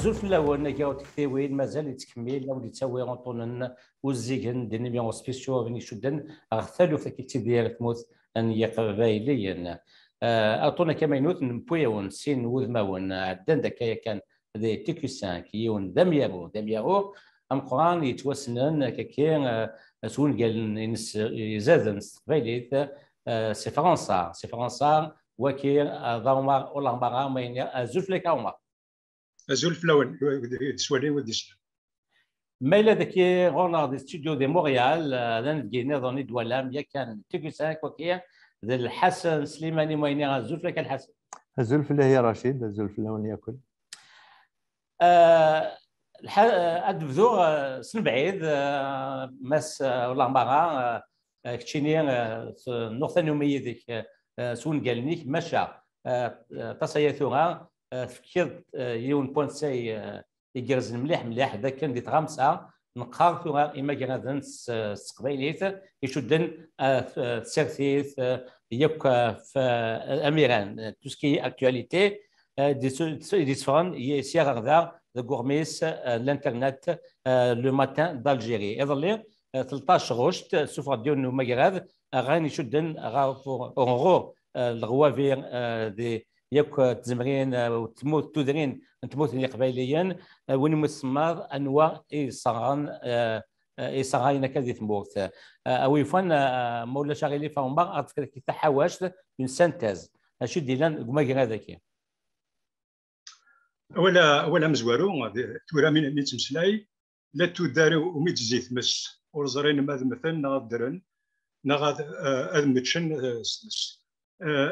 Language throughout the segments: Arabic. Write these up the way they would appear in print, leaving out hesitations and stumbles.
زول في الاول كاو تكتيوين مازال يتكمل او يتساوي غنطون وزيغن دي نيميرو سبيسيو غني شدن غثالو في كيتي ديال تموت ان يقبايليا اعطونا كما ينوث نبويون سين وذماون عدن داكايا كان دي تيكو 5 كيون دامياغو ام قران يتوسنن كاكين سون قال يزادن استقباليت سي فرنسا وكيل ضوما ولا مباراه ما زول في كاوما زول في الاول سوالين وديش ما إلا ذاك غونا دي ستوديو دي مونريال لان لقينا ظني دوالام يا كان تيكو ساك وكيا ذا الحسن سليماني مويني الزلفه كان الحسن الزلفه هي رشيد الزلفه لون ياكل ادفذو سن بعيد ماس والله مباراه كتشيني نقطه نوميه ديك سون قالنيك مشى تصيثوها فكر يون بوينت ساي يجرز مليح ذاك كان ديت غامسه نقار ثوغا اما كان استقباليت يشدن تسيرثيث يك في الاميران توسكي اكtualité دي سفران يسير غدا غورميس الانترنت لو ماتان دالجيري اظلي 13 غشت سفر ديال المغرب غاني شدن غو الغوافير دي ياك تزمرين وتموت تدرين تموت اللي قبيليا وين مسمار انواع ايصغان كذي تموت او يفن مولا شاغلي فهم بعض كي تحواش من سانتاز اش ديلان كما هذاك ولا مزوارو تورا من تمسلاي لا تدار وميت زيت مس ورزرين ماذا مثلا نغدرن نغاد ادمتشن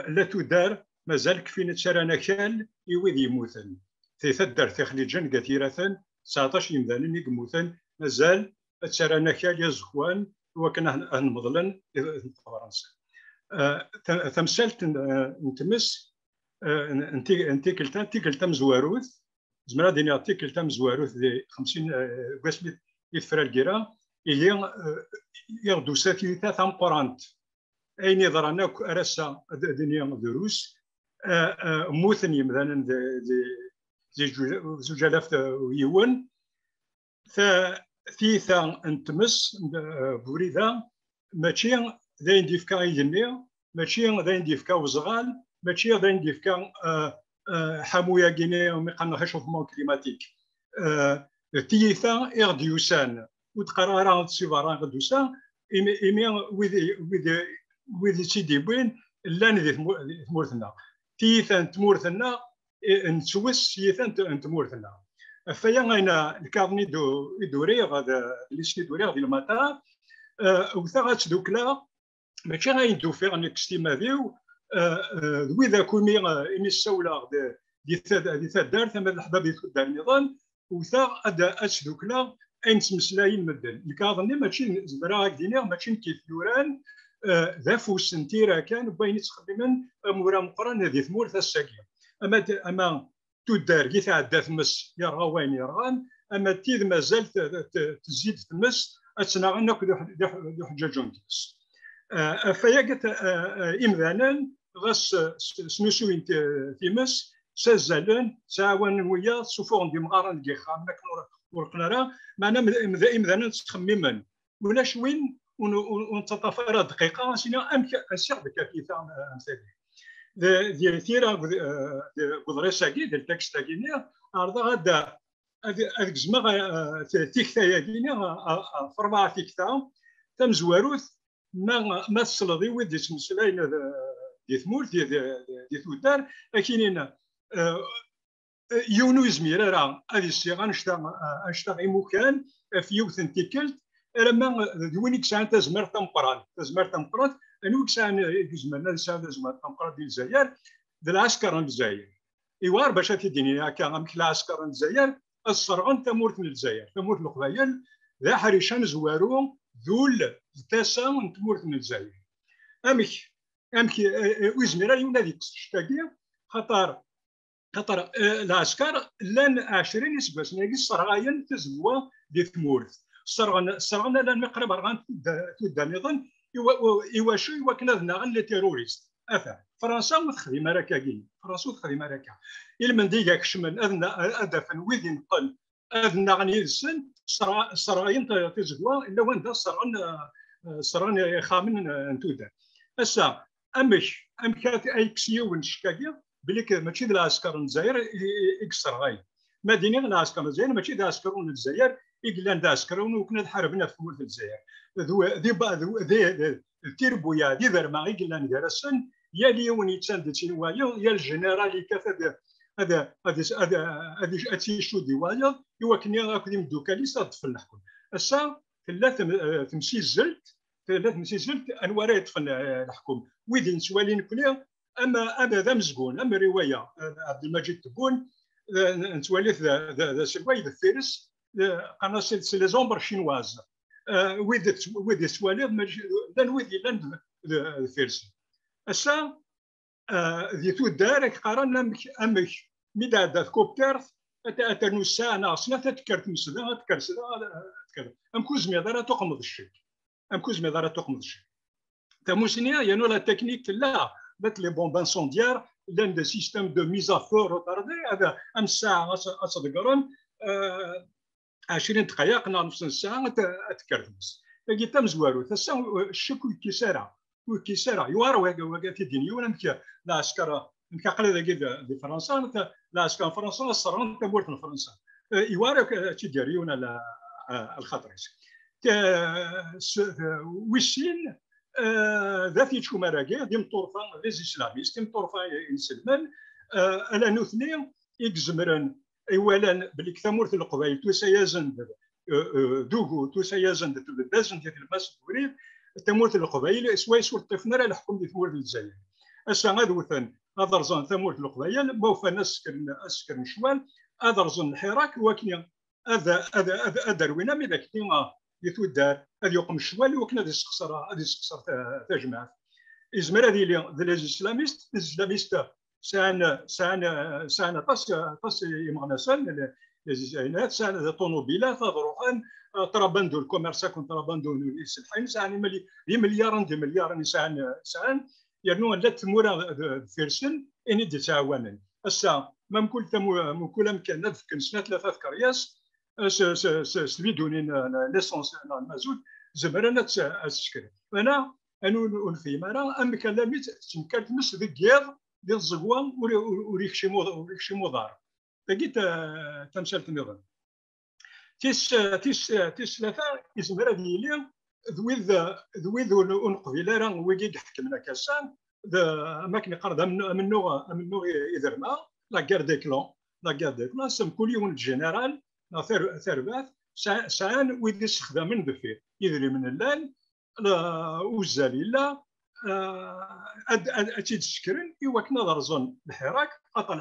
لا تدار مازال كفين تشرانا كال يويد يموتن تيثدر تخليجن كثيرة 19 يمدان يموتن مازال تشرانا كال يزخوان وكنا هنمضلن فرنسا تمثلت نتمس انتي كلتا مزواروث زمرا ديني انتي كلتا مزواروث دي 50 قسمت يثفر الكرا هي يغدو ساتيتا ثامبورانت اين يضرنا راسا دنيا دروس موثن يمدان دي 2000 يوان ثيثا انتمس بوريدا ماشي داين ديفكا يجني ماشي داين ديفكا وزغال ماشي داين ديفكا حمويا كيني وميقنا ريشوفمون كليماتيك ثيثا ارديوسان وتقرارا سيفارا غدوسا ايمي وذ سيدي بوين لان ذي ثمورثنا تيثا تمورثنا نسوس تيثا تمورثنا فيا غاينا الكارني دوري هذا ليسني دوري غادي المطار وثاغات دوكلا ماشي غايندو فيغ نكستيما ديو وذا كومي اني السولا دي ثدار ثم الحباب يتدار النظام وثاغ ادا اش دوكلا اين تمسلاين مدن الكارني ماشي زبرا دينير ماشي كيف يوران ذا فوس نتيرا كان باين تخدمن مورا مقران هذه ثمورث الساكيه اما تدار كي تعدى ثمس يرغى وين يرغان اما تيذ مازال تزيد ثمس اتسناغ دو حجاجون كيس فيا قلت امذانا غاس سنوسوين تيمس سازالن ساوان ويا سوفون دي مغارن كي خامك ورقنا معنا امذانا تخمما ولا شوين ونتطفر دقيقه سينا امك الشعب كيفا امثالي ديال ثيرا قدريساكي ديال تاكستاكيني ارضا غدا هذيك زعما تيكتايا كيني فربعه تيكتا تم زواروث ما الصلدي ودي تمسلاين دي ثمور دي ثودار لكن يونو زمير راه هذه الصيغه نشتا مكان في يوثن تيكلت لما دوينيك ساعه تزمر تمقران انو كسان زمرنا ساعه تزمر تمقران ديال الجزائر ديال العسكر الجزائر ايوار باش تديني هكا غامك العسكر الجزائر الصرغن تمورت الجزائر تمورت القبائل ذا حريشان زوارو ذول تاسا تمورت الجزائر امك وزمير يونادي تشتاقي خطر العسكر لان 20 سباس ناقص الصرغاين تزوا دي ثمورت الصرغنا لان مقرب رغان تدا نظن ايوا شو ايوا كنا نغن لي تيروريست فرنسا وتخدم راكاكي فرنسا وتخدم راكا إلمن ديكا كشمن أذنا أدفن ويدين قل أذنا غني السن سراين تزدوا إلا وين دا سران خامن نتودا هسا أمش أمكات أي كسيو ونشكاكي بليك ماشي د العسكر الجزائر يكسر غاي مدينه العسكر الجزائر ماشي د العسكر الجزائر يقلان د العسكر وكنا حاربنا في مولد الجزائر ذي التيربويا دي ذر ما يقلان درسن يا اليوم يتسند شنوايا يا الجنرال كاف هذا اتيشو ديوايا يوكني اكدي مدوكالي صاد في الحكم السا ثلاث تمسيزلت انوار يطفن الحكم ويدين سوالين كلها اما ذا مزقون اما روايه عبد المجيد تبون نتواليت ذا سلواي ذا فيرس قناه سي لي زومبر شينواز ويد سواليف لان ويد لان فيرس السا ذي تو دارك قارنا امك ميدا كوبتر اتنو ساعه اصلا تذكرت مسدا تكرسدا ام كوز ميدارا تقمض الشيء ام كوز ميدارا تقمض الشيء تموسنيا يانو لا تكنيك لا بات لي بومب انسونديار لان دي سيستيم دو ميزا فور روتاردي هذا ام ساعه اصدقرن 20 دقائق نص ساعه تكرتمس لقيت مزوارو تسا الشكو كيسارع يوارا واقع في دينيون انك لا عسكر انك قال دي فرنسا لا عسكر فرنسا صران تمورت فرنسا يوارا تيديريون على الخطريس ويسين ذاتي تشو مراكي ديم طرفا لي اسلاميست ديم طرفا يسلمان الا نوثني يكزمرن اولا بلي كثمورت القبائل توسيازن دوغو توسيازن دازن ديال الماس الدوري تمورت القبائل سواي سور طفنا على الحكم ديال تمورت الجزائر اسا غادوثن ادرزن تمورت القبائل موفى اسكن شوال ادرزن الحراك وكني هذا دروينا مي ذاك يتودار هذا يقوم الشوال وكنا هذا يسخسر تجمع ازمر هذه لي الاسلاميست سان طاس يمغنسان الجزائريات سان طوموبيلات ضروحان طرابندو الكوميرسا كونترابندو السلحين سان مليار سان يرنو لا تمورا فيرسن اني دي تعاونن السا مام كل امكان نذكر سنه ثلاثه كرياس سبيدونين ليسونس المازوت زمرنا تشكر انا نفهم انا ام كلاميت تمكنت مس ديال الزقوان وريكشي مضار لقيت تمثال النظام تيس ثلاثه يزمر هذه لي ذويذ ونقبل راه ويجي حكمنا كاسان اماكن قرض من نوع يدرنا لا غير دي كلون سم كل يوم الجنرال ثربات سان ويدي استخدام دفير يدري من اللان وزاليلا تيتشكرن يوكنا درزون الحراك قطع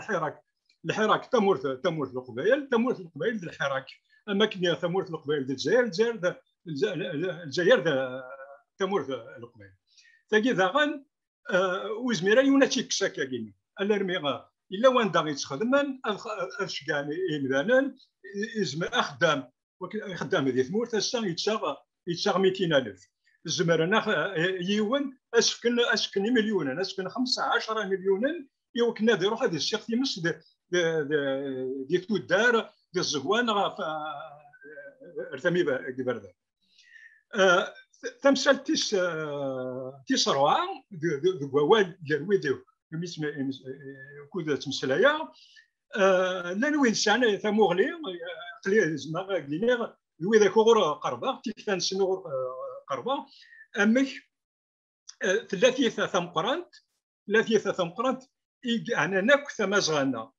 الحراك تمورت القبائل ديال الحراك اماكن تمورت القبائل ديال الجزائر تمورت القبائل تاكي ذاغن وزميرا يونا تيكساكا كيني الارمي الا وان داغ يتخدمن اشكاني امدانن يزمر خدام هذه ثمورت السان يتساغ 200,000 الزمرنا يون اسكن مليون اسكن 15 مليون يوكنا يروح هذا الشيخ يمس دي تودار دي الزغوان ارتمي برده تمثال تيس روعه دو بوال ديال ويديو كود تمثلايا لان وين سان ثموغلي قلي زعما قلينا ويدا كور قربه تيكتان سنور قربه امك ثلاثه ثمقرانت انا ناك ثمازغانا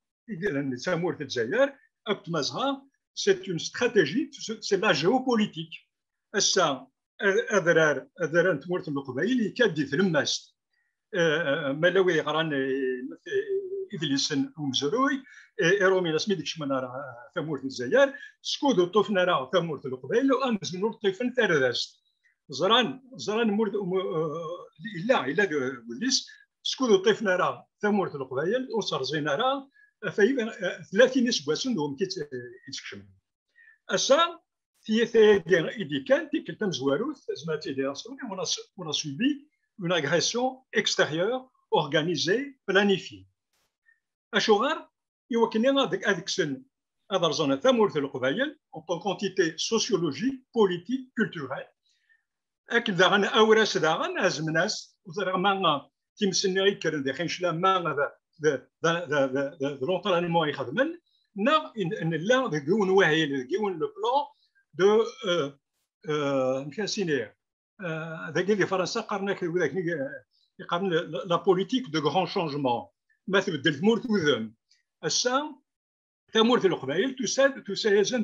تمورت الجزائر اكت مازغا سي اون استراتيجي سي لا جيوبوليتيك السا اذران تمورت القبائل يكادي في الماست ملاوي غران إذلسن ومزروي إيرومينا سميدك شمنا ثمورت الجزائر سكودو طوفنا راه ثمورت القبائل وأمز نور طيفن ثارداست زران مورد إلا وليس سكودو طيفنا راه ثمورت القبائل وصار زينا راه فايبا 30 سباسون دوم كيتكشم أسا تيثيدي إيدي كان تيكل تمزواروث زماتي دي راسوني on a subi une agression extérieure اورغانيزي بلانيفي اشغار يوكني هذاك السن هذا رزنا ثمورث القبائل اون طون كونتيتي سوسيولوجيك بوليتيك كولتورال اكن داغن اوراس داغن ازم ناس وزرما تيمسني غير دي خنش لما هذا لونطرينمون يخدمن نا ان لا ديون واهيل ديون لو بلان دو مكاسينير ذاك اللي فرنسا قرنا ذاك يقارن لا بوليتيك دو غران شونجمون ما تبدل ثمورت وذم السا ثمورت القبائل تسايزن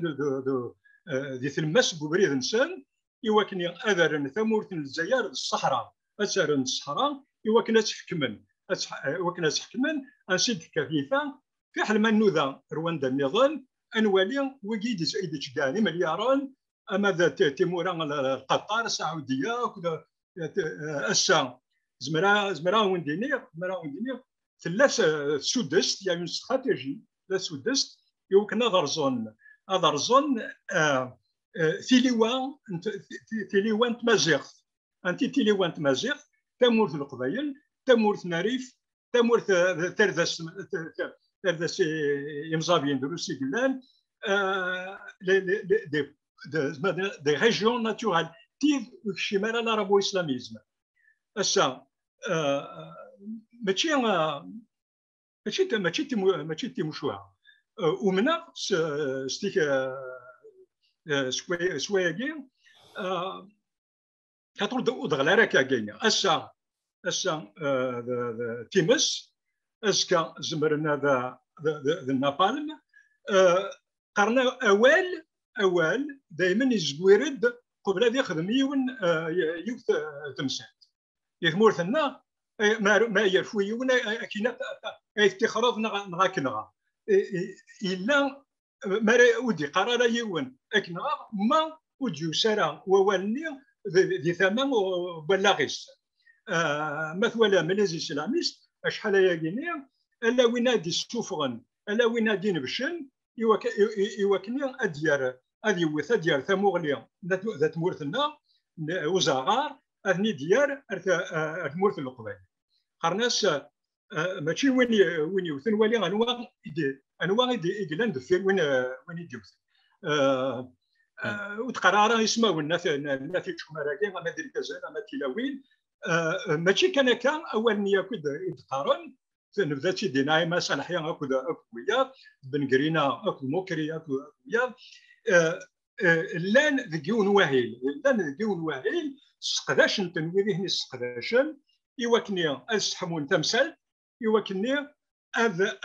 دي تلمس ببريد انسان يوكني اذر ثمورت الجزائر الصحراء اثر الصحراء يوكنا تحكمن يوكنا تحكمن انسيد كفيفا في حل ما نوذا رواندا النظام انوالي وكيد سعيد كاني ملياران اما ذات تيمورا قطر السعوديه وكذا السا زمرا وندينير ثلاث سودست يعني استراتيجي لا سودست يمكن هذا رزون تيليوان تمازيغ انت تيليوان تمازيغ تمورث القبائل تمورث ناريف تمورث تردس يمزابين دروسي قلان دي ريجيون ناتورال تيف الشمال العربو اسلاميزم السا ماشي تيموشوها ومنا ستيك سواياكي كترد ودغلا راكا كاينه اسا تيمس اسكا زمرنا ذا نابالم قرنا اوال دائما يزويرد قبل هذا يخدم يوث تمسات يثمورثنا ما يرفو يون كينا افتخراض نغاكنغا الا ما ودي قرار يون اكنغا ما وديو سرا ووالني ذي ثمن وبلاغيس مثلا ملازي اسلاميست اشحال يا غينيا الا وينادي السفغن الا وينادي نبشن يوكني اديار هذه وثا ديال ثموغليا ذات مورثنا وزغار اثني ديار ثمورث القبائل قرناس ماشي وين يوثن ولي انواع يقلان دفير وين يديوث وتقرار يسمعوا الناس شماراكي ما دير كازان ما تيلاوين ماشي كان اول نيه كد يتقارن نبدا تيدي نايمه صالحيه هكذا اكويا بن قرينا اكو موكري اكويا لان ذكيون واهيل سقداشن تنويذه سقداشن يوكني السحمون تمثال يوكني هذا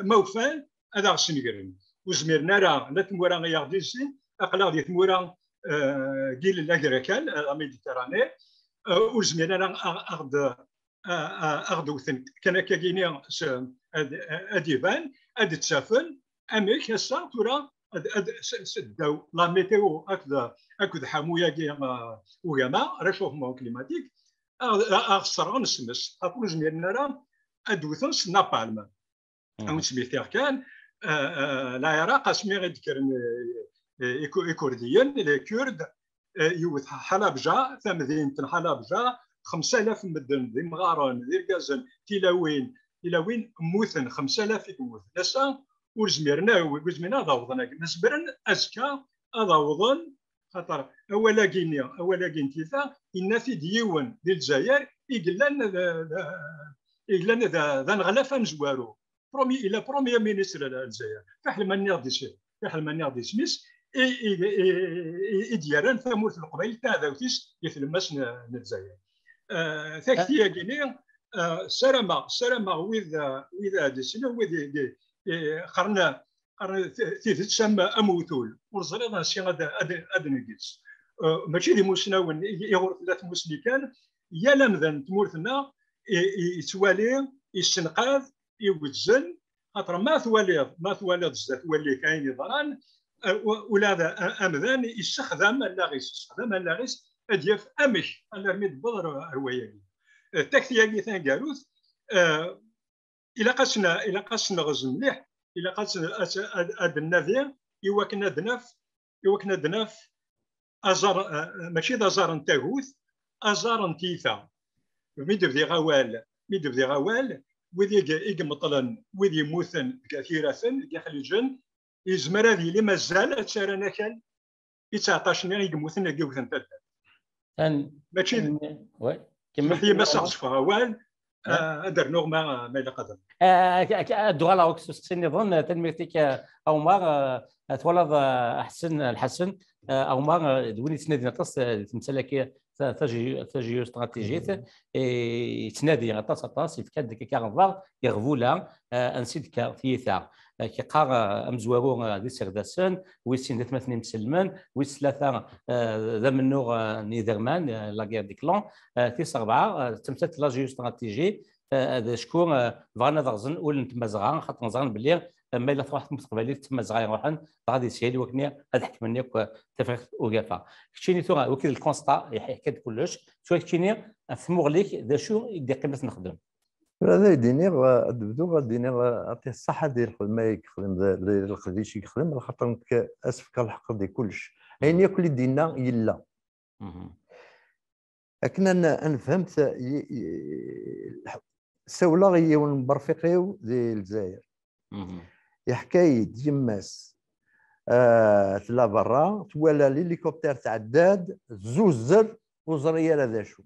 موفان هذا غسنقرن وزميرنا راه لا تمورا غياغديسين اقلا دي تمورا كيل الاكراكال الميديتراني وزميرنا راه اغد وثن كان كاينين اديبان اد تسافن اميك هسا تورا داو لا ميتيو هكذا حمويا كي وياما ريشوفمون كليماتيك اغسر نسمس اقول زميرنا راه ادوثن نابالم او سميتها كان العراق اسمي غيذكرن إيكورديين الكرد يوث حلبجة ثمذين حلبجة 5000 مدن ذي مغارن ذي ركازن تيلاوين موثن 5000 يموت نسا ورزميرنا وزمينا ضوضنا نسبرن أزكى أضوضن خاطر أولا كين تيثا إن في ديون ديال الجزائر إقلان ذا نغلافا نزوارو إلى بروميير مينيستر الجزائر فحل من يغدي سميس إدياران ثمورث القبائل تاع ذاوتيس يثلمس الجزائر ثاكتيا كيني سرما وإذا ديسنا وإذا قرنا تسمى أموثول ورزرنا سي أدنجيس ماشي دي موسناون يغرف ذات موسني كان يا لمذن تمورثنا يتوالي يسنقاذ يوزن خاطر ما ثوالي الزات ولي كاين يضران ولا امذان يستخدم اللاغيس اديف امش الرميد بضر روايه التكتيكي ثان قالوث الى قاسنا غز مليح الى قاسنا اد النذير يوكنا دناف ازار ماشي ازار تاغوث ازار تيثا ميدر دي غوال ميد بدي غوال وذي مثلا وذي موثن كثيرة داخل الجن يزمر هذه اللي مازال تشارنا كان يتعطاشنا يموثن يوثن ثلاثة ماشي وي كما هي ما صحش في غوال ادر نغمه ما الى قدم الدغالا وكسوسين نظن تنميتك او ما تولد احسن الحسن او ما دويني تنادي نطس تمثلك تجي استراتيجيت تنادي نطس يفكاد ديك كارفا يغفولا انسيد كثيثا كيقار امزوارو دي سرداسن ويسين ثمانية مسلمان ويس ثلاثه ذا منو نيذرمان لا غير دي كلون تيس اربعه تمثلت لا جيو استراتيجي هذا شكون فانا ضغزن ول نتمازغا خاطر نزغن بلي ما الا واحد المستقبلي تمازغا يروحن غادي يسهل وكني هذا حكمني تفرق وقافه كشيني تو وكيل الكونستا يحكي كلش شويه كشيني نفهموا ليك ذا شو يدي قيمه نخدم هذا يديني غادبدو غاديني عطيه الصحه ديال الخدمه يخدم اللي خديش يخدم خاطر اسف كالحق ديال كلش يعني ياكل يدينا يلا لكن انا فهمت السوله هي ونبرفقيو ديال الجزائر حكايه يماس تلا برا تولا ليليكوبتر تعداد زوزر وزريه هذا شو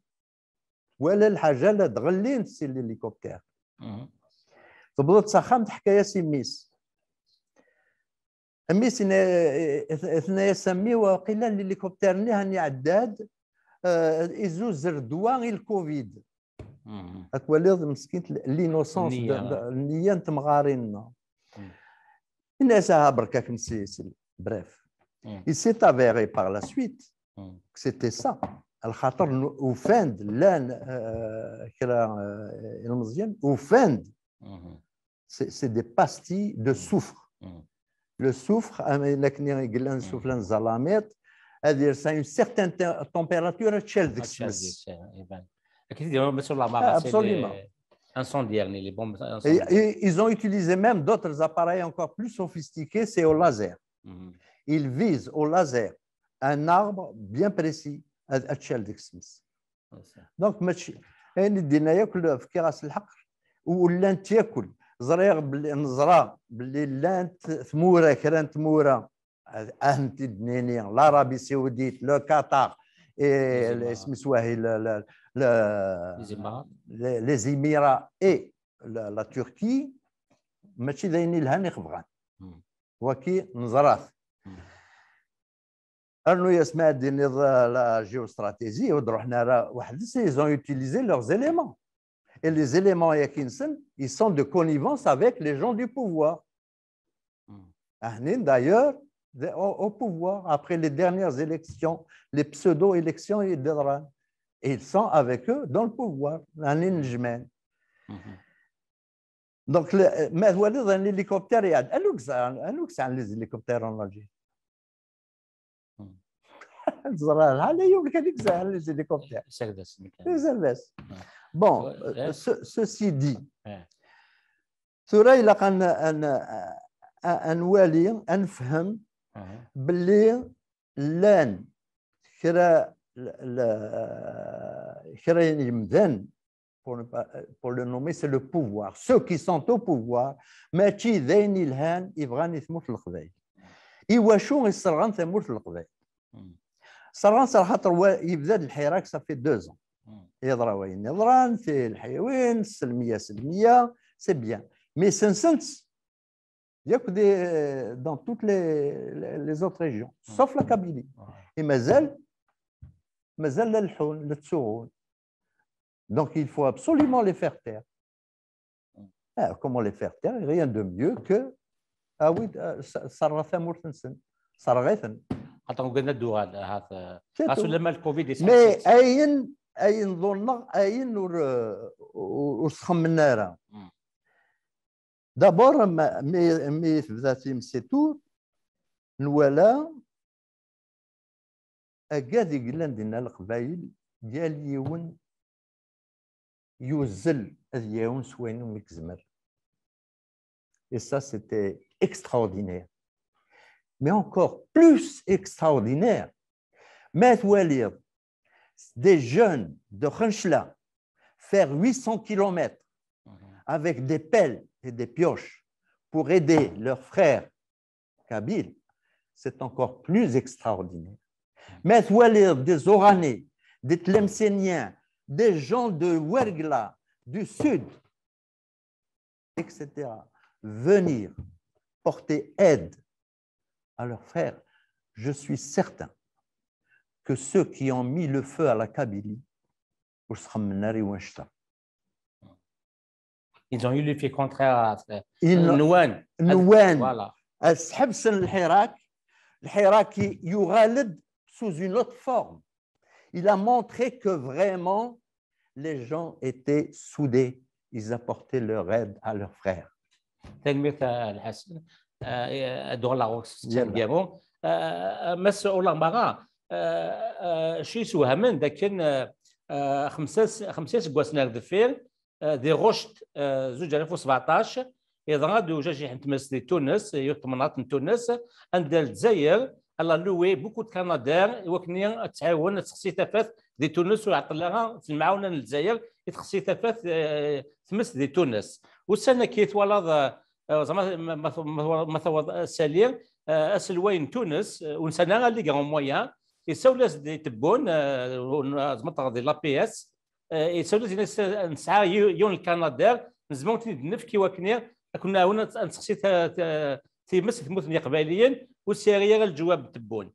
ولا الحاجه لا تغلي نسي الهليكوبتر تبدا تسخمت حكايه سميس ميس اثنايا سمي وقيل الهليكوبتر نهني عداد يزوزر دواء الكوفيد اكوالي مسكين لينوسونس النيه تمغارينا الناس بركاك نسي بريف il s'est avéré par la suite que c'était ça الخاطر وفاند لان كرا المزيان وفاند سي دي باستي دو سوفر لو سوفر لكن يقول نسوف الظلامات هذه سا اون سيغتان تمبيراتور تشال ديك الشمس اكيد يديروا مسؤول الله incendiaires, les bombes incendiaires. Ils ont utilisé même d'autres appareils encore plus sophistiqués, c'est au laser. Ils visent au laser un arbre bien précis à تشال ديك الشمس. دونك ماشي يعني دينا ياكل في كراس الحقر ولا انت ياكل زريغ باللي نزرا باللي لانت ثموره كران ثموره انت دنيني العربي السعوديت لو قطر اسم سواهي les Émirats et la Turquie ماشي داينين لها نخبغان وكي نزرات انه يسمع ديني لا جيوستراتيجي ودروحنا راه واحد ils ont utilisé leurs éléments et les éléments يكينسن ils sont de connivence avec les gens du pouvoir d'ailleurs au pouvoir après les dernières élections les pseudo-élections et ils sont avec eux dans le pouvoir donc ما هو un hélicoptère يعد انوكس عن les hélicoptères en Algérie الزرار هذا يقول لك هذيك les hélicoptères سردس bon ceci dit ثرى إلا نوالي نفهم باللي لان كرا يمدن pour le nommer c'est le pouvoir ceux qui sont au pouvoir ماشي ذاين الهان يبغان يثموا في القبائل ايواشو يسرغان ثمور في القبائل سرغان صراحه يبدا الحراك صافي 2 ans يضرا وين يضران في الحيوان سلميه سي بيان مي سنسنت ياك دي dans toutes les autres régions sauf la Kabylie et مازال للحون للتسوغون donc il faut absolument les faire taire comment les faire taire rien de mieux que oui صرا ثمور تنسن صرغيثن حتى قلنا الدوغال هذا لما الكوفيد مي اين ظن اين وسخمنا راه دابور مي بدات يمسيتو نوالا اكاد يقلن دينا القبايل ديال يون يوزل يون سوين مكزمر et ça c'était extraordinaire mais encore plus extraordinaire مات واليض des jeunes de Khenchla faire 800 kilomètres avec des pelles et des pioches pour aider leurs frères kabyles, c'est encore plus extraordinaire. Mais des Oranais, des Tlemcéniens, des gens de Ouergla, du sud, etc., venir porter aide à leurs frères, je suis certain que ceux qui ont mis le feu à la Kabylie, ils ont eu l'effet contraire à نوان voilà. الحبس الحراك يغالد sous une autre forme. Il a montré que vraiment les gens étaient soudés, ils apportaient leur aide à leurs frères. تلميذ الحسن دور لاغوكس تنجامو مسؤول مغا شي سوهمن داكن خمسة سكواسنا دفير دي غشت 2017 إذا غادو جاجي حنتمس دي تونس يطمنات من تونس عند الجزائر الله لوي بوكو د كندا وكني تعاون تخصي تفات دي تونس ويعطي لها في المعاونه للجزائر تخصي تفات تمس دي تونس والسنه كيتولى زعما مثلا سالير اسلوين تونس ونسنا اللي كاع مويا يسولس دي تبون زعما دي لا بي اس يسولس نسعى يون كندا نزمو نفكي وكني كنا هنا نسقسي تيمس ثموثني قباليا والسيريه الجواب تبون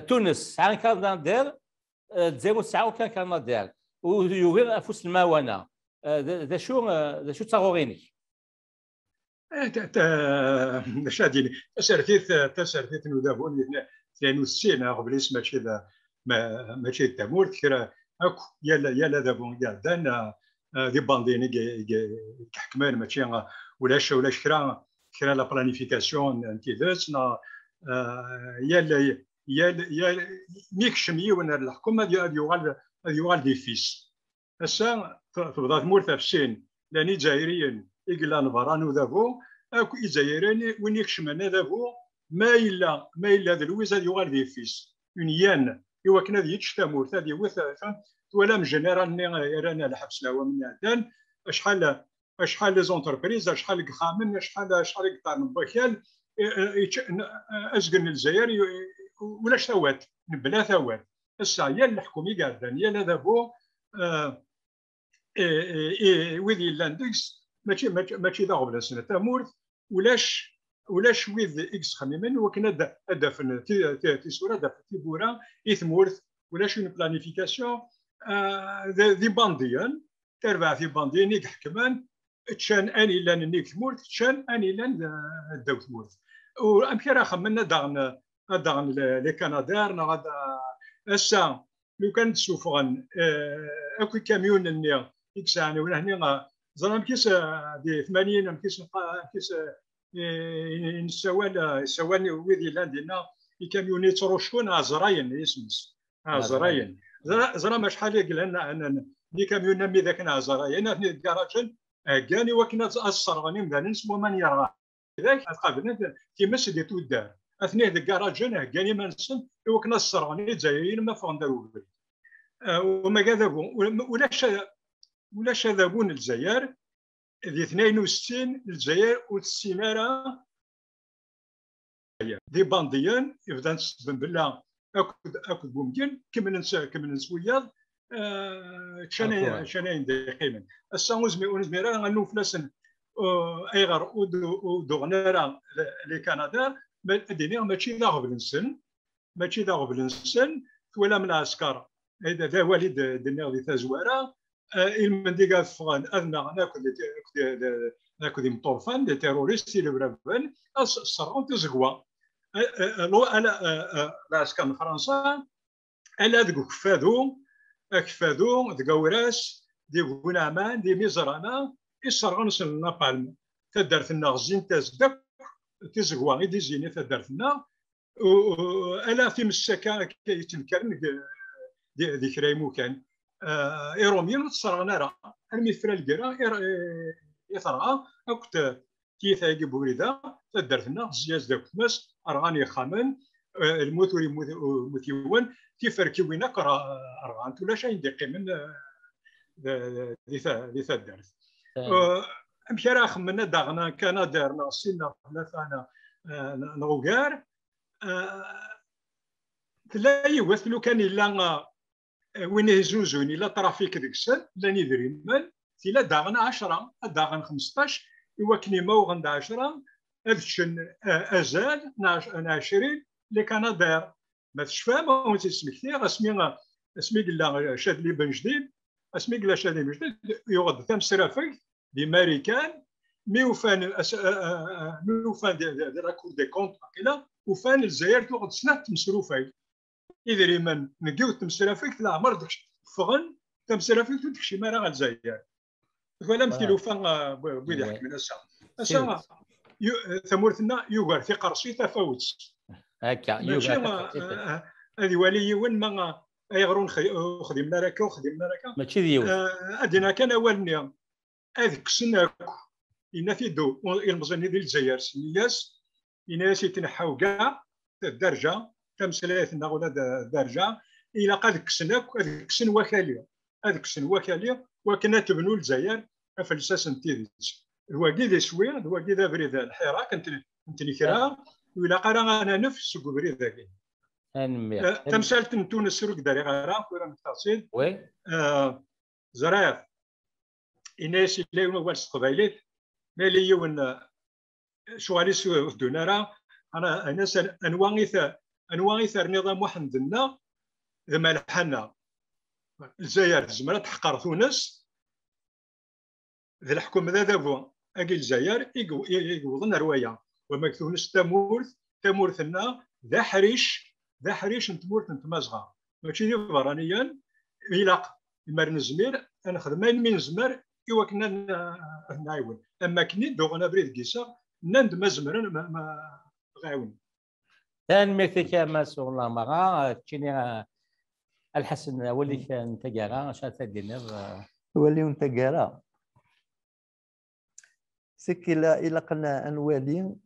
تونس عن كندا تزيرو ساعه كان كندا ويغير افوس الماونه ذا شو تاغوريني شاديني تسرثيت نودابون 62 قبل اسم ماشي تامور كرا اكو يلا دابون قاعدان دي بانديني كحكمان ماشي ولاش كرا لا بلانيفيكاسيون انتيذاتنا يا ميكشم يون الحكومه يوغال دي فيس هسا تبدا تمور تفسين لاني جزائريين إقلا نبرانو ذابو أكو إزايراني وين يكشمنا ذابو ما إلا ذلويز هذا يوغال دي فيس يونيان إوا كنا ذي يتشتامور ثادي وثاثا ولا مجنراني رانا الحبس لا ومن عدان شحال لي زونتربريز شحال خامن شحال قطار بكال أزقن الجزائر ولا ثوات نبلا ثوات السا يا الحكومي قاعدان يا ذابو وذي لاندكس ماشي ذا غبل سنه تامورث ولاش ويذ اكس خميمن وكنا دافن تيسورا دافن تيبورا اثمورث ولاش اون بلانيفيكاسيون ذي بانديان تربع في بانديان يك حكمان تشان اني لان نيك ثمورث تشان اني لان داو ثمورث وامكيرا خمنا داغن لي كندار غادا السا لو كان تشوفون اكو كاميون النيا اكساني ولا هنا زعما كيس دي 80 كيس سوال ويدي لاندينا الكاميونيت تروشكون عزراين اسمس عزراين زعما شحال قلنا ان دي كاميون مي ذاك عزراين هنا الكراجن كاني وكنا الصرغني مثلا اسمه من يرى ذاك تقابلنا كيمس دي تودار اثنين الكراجن كاني ما نسن وكنا الصرغني جايين ما فندروا وما كذبوا ولاش ذابون الجزائر ذي 62 الجزائر والسيماره دي بانديان يبدا نسبن بالله اكد ممكن كمن نسويا شناين دقيقا السانوز ميرا غنو فلاسن ايغار ودوغنارا لي كندا الدنيا ماشي ذا غبل نسن ولا من العسكر هذا ذا والد الدنيا ذي تزواره المندقات فغان أذنا ناكل دي مطورفان دي تيروريست اللي برافان الصرغون تزقوا لو أنا العسكر من فرنسا ألا ذكو كفادو ذكو وراس دي غنامان دي ميزرانا الصرغون سلنا بالم تدرت النغزين تزدك تزقوا دي زيني تدرت النا ألا في مسكا كيتنكرن دي كرايمو كان إيروميين تصرغنا راه المثل الكرا يثرى وقت كيثاقي بوريدا تدرتنا زياز داك الناس أرغاني خامن الموت وموتيون كيف ركبونا كرا أرغان ولا شيء دقي من دي الدرس امشي خمنا داغنا كان دارنا سينا ثلاثه نغوكار تلاقي وثلو كان الا وين يزوزوني لا ترافيك ديك السن لا ندري من تلا داغنا 10 داغنا 15 يوكني ما وغند 10 هادشن ازال 20 اللي كان دار ما تشفى ما هو تسمي كثير اسمي قلا شادلي بن جديد اسمي قلا شادلي بن جديد يغض ثم سرافك دي ماريكان مي وفان دي راكور دي كونت كلا وفان الجزائر تغض سنه تمسروفاي يدري من نقيو تمسرافيك تلا عمر داك فغن تمسرافيك تدكشي ما راه الجزائر ولا مثلو فان بويدي حكمنا الساعه ثمورتنا يوغر في قرصي تفاوت هكا هذه ولي وين ما يغرون خدمنا راكا وخدمنا راكا ماشي ديوت ادينا كان اولني هذيك السنه إن في دو المزني ديال الجزائر سمياس إن تنحاو كاع الدرجه تمثلاتنا ولا الدرجه الى قد كسناك هذيك السن وكاليه هذيك السن وكاليه وكنا تبنوا الجزائر افلساس نتيديت الواقي ذي شوي الواقي ذا بريد الحراك كنت نكرا ولا قرا انا نفس بريد ذاك تمثلت تونس سروك داري غير ولا متصل وي زراف الناس اللي هو قبيلات مالي يون شوالي سو دونارا انا ناس انواع نظام واحد لنا ذما الحنا الجزائر زمرة تحقر تونس ذي الحكومة ذا ذابو اكي الجزائر يقوضن رواية وما تونس تمورثنا ذا حريش نتمورث نتمازغا ماشي دي برانيا إلا ما نزمير انا خدمين من زمر إوا كنا نعاون اما كني دوغنا بريد كيسا نند ما زمرن ما غاون كان ميكتيكا ما سوغ مغا تشيني الحسن ولي كان تجارة شات دينير ولي تجارة سكي إلا قلنا أنوالي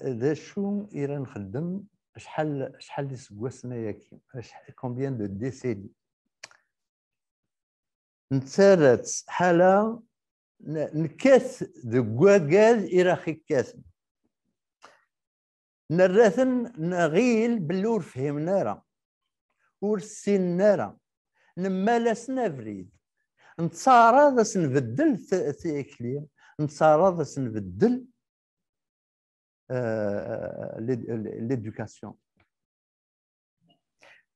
ذا شو إيران نخدم شحال يسقوسنا ياكي كومبيان دو ديسيدي نتسارت حالة نكاث دو كواكاز إراخي كاث نراثن نغيل بلور فهمنا راه ورسينا راه نمالسنا فريد نتصارى ذا سنبدل تيكليم نتصارى ذا سنبدل ليدوكاسيون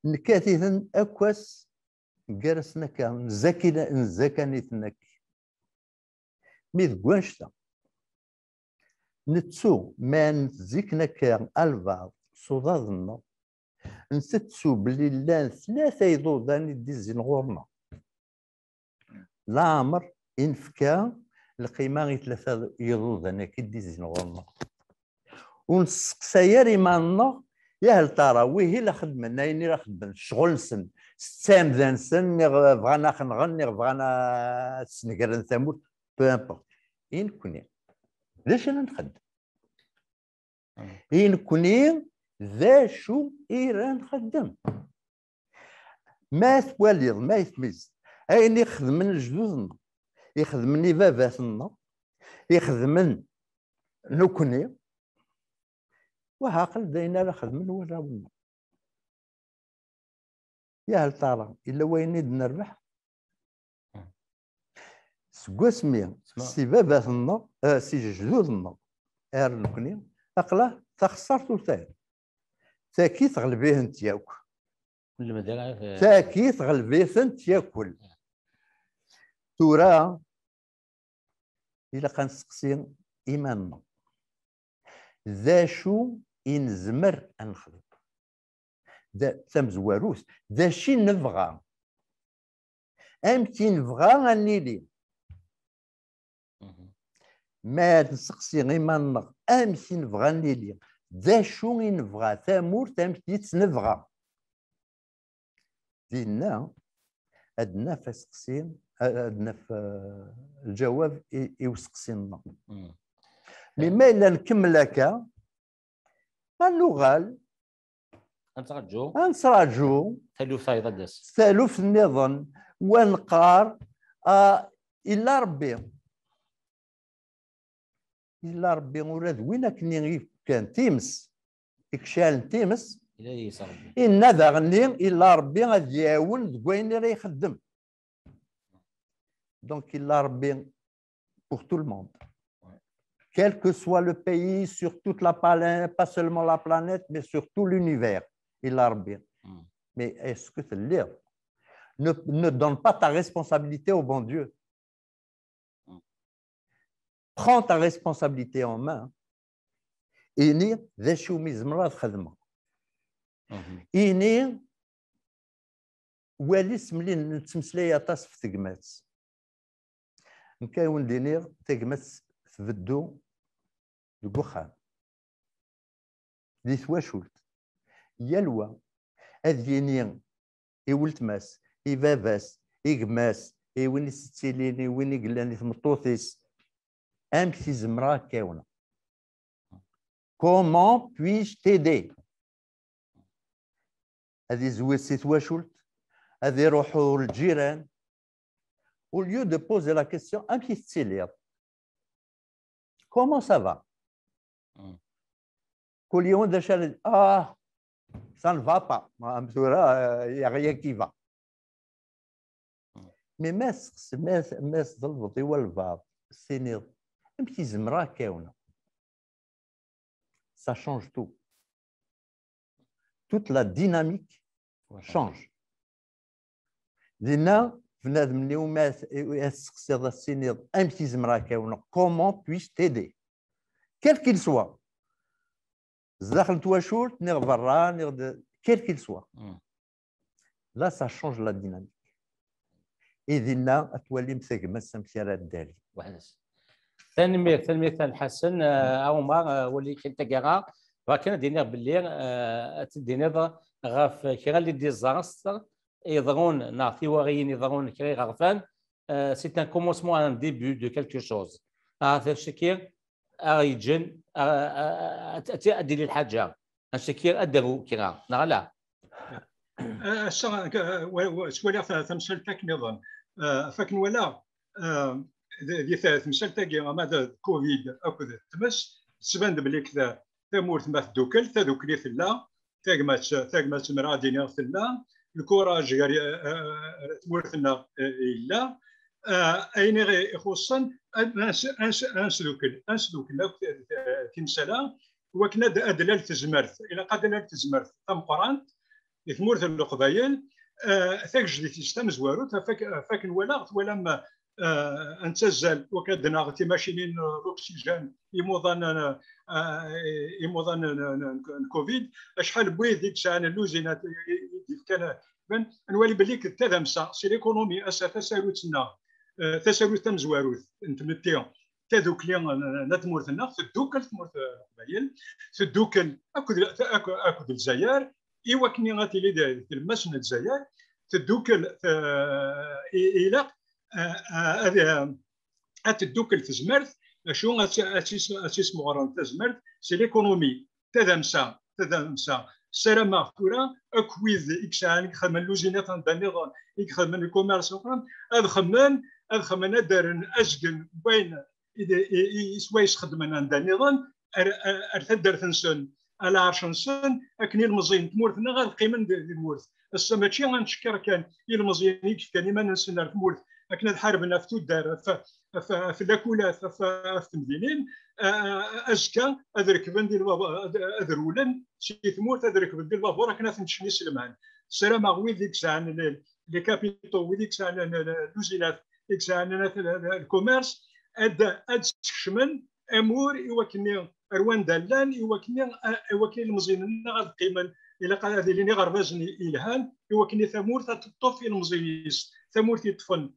نكاثيثن أكواس جرسنا كان نزكانيتنك ميذ قوانشتا نتسو ما نتزيكنا كان الفاظ صدادنا نستسو بلي لان ثلاثة يضودان ديزين غورنا لامر انفكا القيمة غي ثلاثة يضودان كي ديزين غورنا ونسقسايا مالنا يا هل ترى ويه لا خدمنا يني راه خدمنا الشغل نسن ستام ذا نسن بغانا خنغني بغانا سنقرن ثمود بو امبورت إن كوني ليش انا نخدم إن كوني ذا شو إيران نخدم ما ثواليض ما يثمز أين يخدمن جدودنا يخدمني باباتنا يخدمن نكوني وعاقل داينا لا خدمن ولا ولا يا هل ترى الا وين نربح سكوسمي سي باباتنا سي جدودنا نكوني اقلا تخسرتو تاكي تغلبيه انت ياك تاكي تغلبيه انت ياكل تورا الا كنسقسي ايماننا ذا شو ينزمر نخدم ذا تمزواروث ذا شي نبغى امتي نبغى غنيلي ما نسقسي غير ما امتي نبغى نيلي ذا شو نبغى ثامور تمتي تنبغى دينا ادنا فسقسين ادنا في الجواب يوسقسينا مما إلا نكمل هكا غنوغال نتراجعو نتراجعو ثالوث أيضا داس ثالوث النظام ونقار الا ربي ولاد وين كان تيمس اكشال تيمس الى يصرف ان ذا غني الا ربي غادي يعاون دوين راه يخدم دونك الا ربي pour tout le monde quel que soit le pays sur toute la planète pas seulement la planète mais sur tout l'univers الا ربي mais est-ce que تلي ne donne pas ta responsabilité au bon Dieu. Prends ta responsabilité en main. إني ذا شو مزمرات خدمة. إني واليس ملي نتمسلي طاس في تقمات. نكاون دينير تقمات تبدو البخان. دي ثواشولت. يلوى أذيني يولت ماس يفافاس يقماس وين ستيليني وين يقلاني ثمطوثيس امشي زمرا كاونا كومون بويش تيدي هذه زوي سيتواشولت هذه يروحوا للجيران au lieu de poser la question امشي ستيلير كومون سافا كل يوم داش ça ne va pas il n'y a rien qui va. مي ماس ضلبطي والفاب سينير امشي زمرا كاونا ça change tout toute la dynamique change دينا بنادم اللي هما يسقسي السينير امشي زمرا كاونا comment puis-je t'aider quel qu'il soit داخل تواشورت نير برا نير quel qu'il soit là ça change la dynamique إذن تولي مثل مسيرات دالي. ثاني مثال حسن أو ما ولي كنت كاع فكان دينير باللي تدينير غاف كرا لي ديزاستر يضرون نعطي وغيين يضرون كري غرفان سي ان كومونسمون ان ديبي دو كالكو شوز هذا الشكل يجن تأدي للحاجة الشكل أدرو كرا لا سوالي تمثال تاك نظام فكن ولا دي تمثال تاك ماذا كوفيد اكد تمس تبان بلي كذا تمورت ما تدوكل تدوكلي ثلا تاكمات مرادين ثلا الكوراج تمورتنا الا اين يخصن انسلوكل تمثالا وكنا ادلال تزمرت الى قدلال تزمرت تم قران ثمورت القبايل ثاك جديد تستم زوارو فاكن ولا ما انتزل وكادنا غتي ماشينين الاكسجين يموضان كوفيد شحال بويد ديك ساعه اللوزينات كان بان نولي بلي كتذمسا سي ليكونومي اسا تساروتنا تساروت تم زوارو نتمتيو تذوك لي نتمورتنا تدوكل تمورت القبايل تدوكل اكد الجزائر إيوا كني غاتي لي المسن الجزائر تدوكل إلى تدوكل تزمرت شو اسيس مغران تزمرت سي ليكونومي تدمسا سلامة كورا أكويز إكشان خمن لوزينات دانيغان يخمن الكوميرس أخرى هذا خمن دارن أجل بين سوايس خدمنا دانيغان أرتدر ثنسون على عرشنسون أكني المزين تمورتنا غير القيمة ديال المورث السا ماشي غنشكر كان المزين كيف كان ما ننسنا المورث أكنا حاربنا في تودار في لاكولات في المدينين أزكى أدركبن ديال أدرولن شي تمورت أدركبن ديال البابور أكنا تنشني سلمان السلامة وين ديك ساعة لي كابيتو وين ديك ساعة اللوزينات ديك ساعة الكوميرس أد تكشمن أمور يوكني أروان دالان يوكني المزينين غاد القيمة إلا قال هذه اللي غربازني إلهان يوكني ثمور تطف المزينيس ثمور تطفن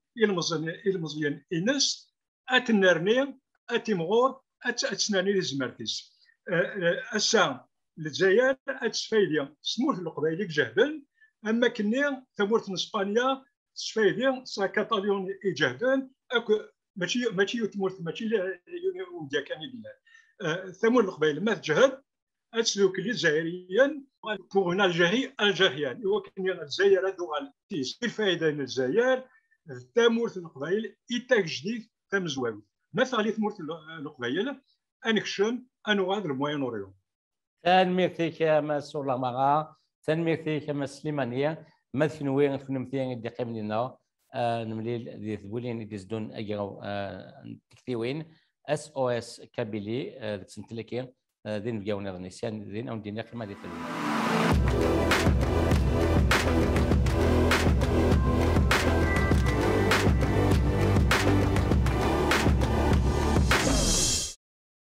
المزين إنس أتنرني أتمغور أتسناني لزمرتيس أسا الجزائر أتسفايديا سمورت القبائل جهدا أما كني ثمورت إسبانيا تسفايديا سا كاتاليون جهدا ماشي يتمورت ماشي يونيون كان بالله ثمور القبائل ما تجهد أتسلوك الجزائريا بوغ أون ألجيري ألجيريان وكان الجزائر دوغال تيس الفائدة للجزائر تامورث القبائل إتاك جديد تامزواوي ما ثغلي تمورث القبائل أنكشن أنوغاد الموين أوريون. تنميرتي كما سولا مغا تنميرتي كما سليمانية مثل وين مثلا دي قبلنا نمليل دي ثبولين دي زدون أجرو تكتيوين SOS كابيلي تسنتلكي دين بياونا النسيان دين أو دين يقيمة دي